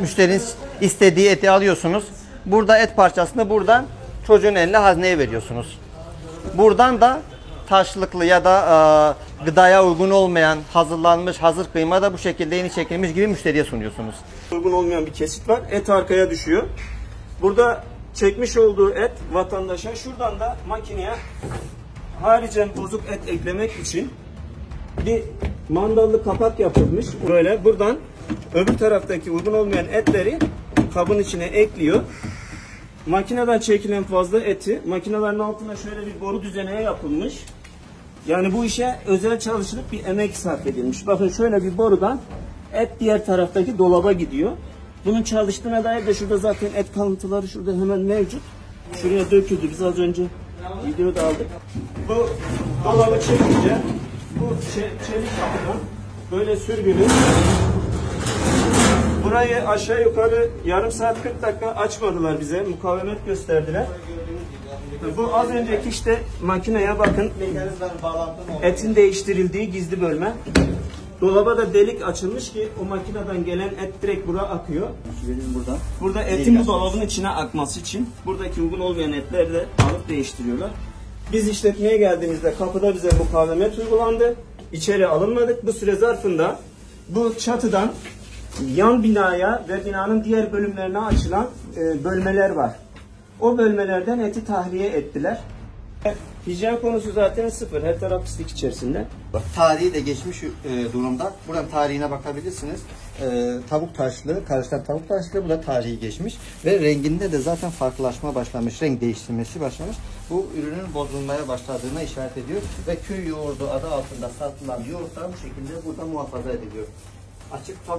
Müşteriniz istediği eti alıyorsunuz. Burada et parçasını buradan çocuğun eline hazneye veriyorsunuz. Buradan da taşlıklı ya da gıdaya uygun olmayan hazırlanmış hazır kıyma da bu şekilde yeni çekilmiş gibi müşteriye sunuyorsunuz. Uygun olmayan bir kesit var. Et arkaya düşüyor. Burada çekmiş olduğu et vatandaşa, şuradan da makineye haricen bozuk et eklemek için bir mandallı kapak yapılmış. Böyle buradan öbür taraftaki uygun olmayan etleri kabın içine ekliyor. Makineden çekilen fazla eti makinelerin altına şöyle bir boru düzeneye yapılmış. Yani bu işe özel çalışılıp bir emek sarf edilmiş. Bakın şöyle bir borudan et diğer taraftaki dolaba gidiyor. Bunun çalıştığına dair de şurada zaten et kalıntıları şurada hemen mevcut. Şuraya döküldü. Biz az önce videoda aldık. Bu dolabı çekince bu çelik kapıdan böyle sürgülü. Burayı aşağı yukarı yarım saat 40 dakika açmadılar bize. Mukavemet gösterdiler. Bu az önceki işte makineye bakın. Etin değiştirildiği gizli bölme. Dolaba da delik açılmış ki o makineden gelen et direkt buraya akıyor. Burada etin bu dolabın içine akması için buradaki uygun olmayan etleri de alıp değiştiriyorlar. Biz işletmeye geldiğimizde kapıda bize mukavemet uygulandı. İçeri alınmadık. Bu süre zarfında bu çatıdan yan binaya ve binanın diğer bölümlerine açılan bölmeler var. O bölmelerden eti tahliye ettiler. Hijyen konusu zaten sıfır. Her taraf pislik içerisinde. Tarihi de geçmiş durumda. Buranın tarihine bakabilirsiniz. Tavuk taşlı, karıştan tavuk taşlı. Bu da tarihi geçmiş. Ve renginde de zaten farklılaşma başlamış. Renk değiştirmesi başlamış. Bu ürünün bozulmaya başladığına işaret ediyor. Ve köy yoğurdu adı altında satılan yoğurtlar bu şekilde burada muhafaza ediliyor. Açık tavuk